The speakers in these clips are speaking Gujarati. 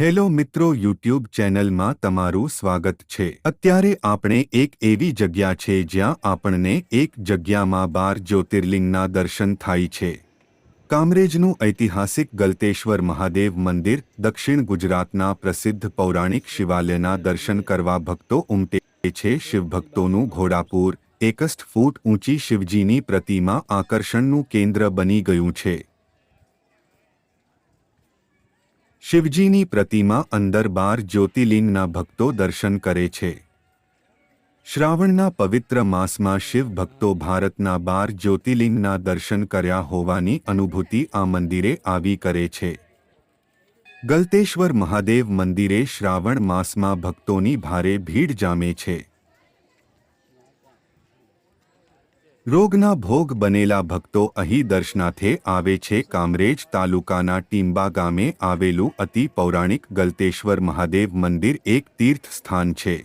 હેલો મિત્રો, યુટ્યુબ ચેનલમાં તમારું સ્વાગત છે। અત્યારે આપણે એક એવી જગ્યા છે જ્યાં આપણને એક જગ્યામાં 12 જ્યોતિર્લિંગના દર્શન થાય છે। કામરેજનું ઐતિહાસિક ગલતેશ્વર મહાદેવ મંદિર દક્ષિણ ગુજરાતના પ્રસિદ્ધ પૌરાણિક શિવાલયના દર્શન કરવા ભક્તો ઉમટે છે। શિવભક્તોનું ઘોડાપુર 61 ફૂટ ઊંચી શિવજીની પ્રતિમા આકર્ષણનું કેન્દ્ર બની ગયું છે। શિવજીની પ્રતિમા અંદર 12 જ્યોતિર્લિંગના ભક્તો દર્શન કરે છે। શ્રાવણના પવિત્ર માસમાં શિવ ભક્તો ભારતના 12 જ્યોતિર્લિંગના દર્શન કર્યા હોવાની અનુભૂતિ આ મંદિરે આવી કરે છે। ગલતેશ્વર મહાદેવ મંદિરે શ્રાવણ માસમાં ભક્તોની ભારે ભીડ જામે છે। રોગના ભોગ બનેલા ભક્તો અહીં દર્શનાર્થે આવે છે। કામરેજ તાલુકાના ટીંબા ગામે આવેલું અતિ પૌરાણિક ગલતેશ્વર મહાદેવ મંદિર એક તીર્થ સ્થાન છે,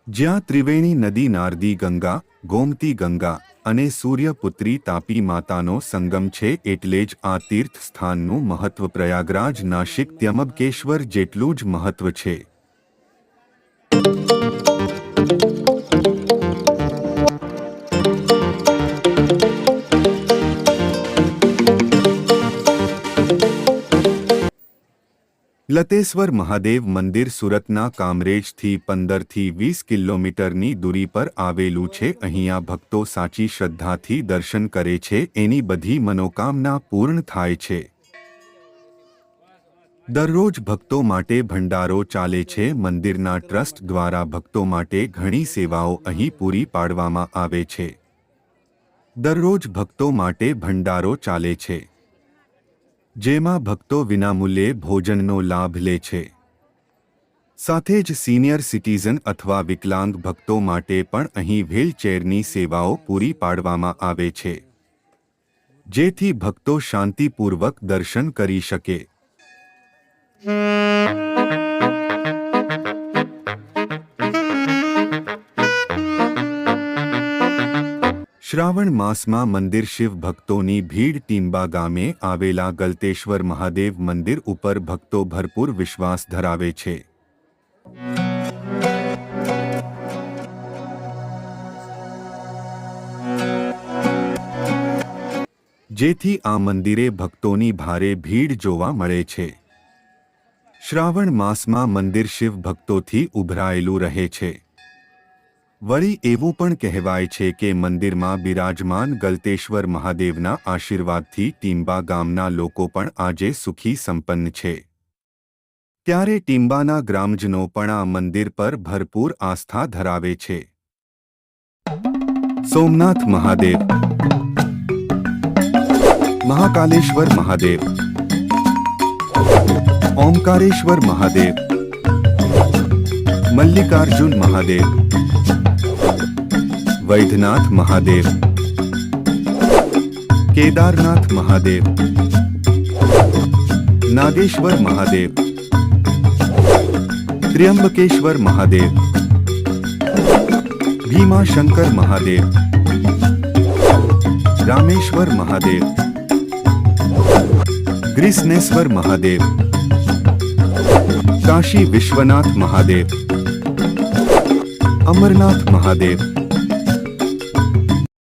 જ્યાં ત્રિવેણી નદી નારદી ગંગા, ગોમતી ગંગા અને સૂર્યપુત્રી તાપી માતાનો સંગમ છે। એટલે જ આ તીર્થ સ્થાનનું મહત્વ પ્રયાગરાજ, નાસિક, ત્ર્યંબકેશ્વર જેટલું જ મહત્વ છે। લતેશ્વર મહાદેવ મંદિર સુરતના કામરેજથી 15 થી 20 કિલોમીટરની દૂરી પર આવેલું છે। અહીંયા ભક્તો સાચી શ્રદ્ધાથી દર્શન કરે છે, એની બધી મનોકામના પૂર્ણ થાય છે। દરરોજ ભક્તો માટે ભંડારો ચાલે છે। મંદિરના ટ્રસ્ટ દ્વારા ભક્તો માટે ઘણી સેવાઓ અહીં પૂરી પાડવામાં આવે છે। દરરોજ ભક્તો માટે ભંડારો ચાલે છે, જેમાં ભક્તો વિનામૂલ્યે ભોજનનો લાભ લે છે। સાથે જ સિનિયર સિટીઝન અથવા વિકલાંગ ભક્તો માટે પણ અહીં વ્હીલચેરની સેવાઓ પૂરી પાડવામાં આવે છે, જેથી ભક્તો શાંતિપૂર્વક દર્શન કરી શકે। શ્રાવણ માસમાં મંદિર શિવ ભક્તોની ભીડ ટીંબા ગામે આવેલા ગલતેશ્વર મહાદેવ મંદિર ઉપર ભક્તો ભરપૂર વિશ્વાસ ધરાવે છે। જેથી આ મંદિરે ભક્તોની ભારે ભીડ જોવા મળે છે। શ્રાવણ માસમાં મંદિર શિવ ભક્તોથી ઉભરાયેલું રહે છે। વળી એવું પણ કહેવાય છે કે મંદિરમાં બિરાજમાન ગલતેશ્વર મહાદેવના આશીર્વાદથી ટીંબા ગામના લોકો પણ આજે સુખી સંપન્ન છે। ત્યારે ટીંબાના ગ્રામજનો પણ આ મંદિર પર ભરપૂર આસ્થા ધરાવે છે। સોમનાથ મહાદેવ, મહાકાલેશ્વર મહાદેવ, ઓમકારેશ્વર મહાદેવ, મલ્લિકાર્જુન મહાદેવ, વૈદ્યનાથ મહાદેવ, કેદારનાથ મહાદેવ, નાગેશ્વર મહાદેવ, ત્ર્યંબકેશ્વર મહાદેવ, ભીમાશંકર મહાદેવ, રામેશ્વર મહાદેવ, ગ્રીસનેશ્વર મહાદેવ, કાશી વિશ્વનાથ મહાદેવ, અમરનાથ મહાદેવ,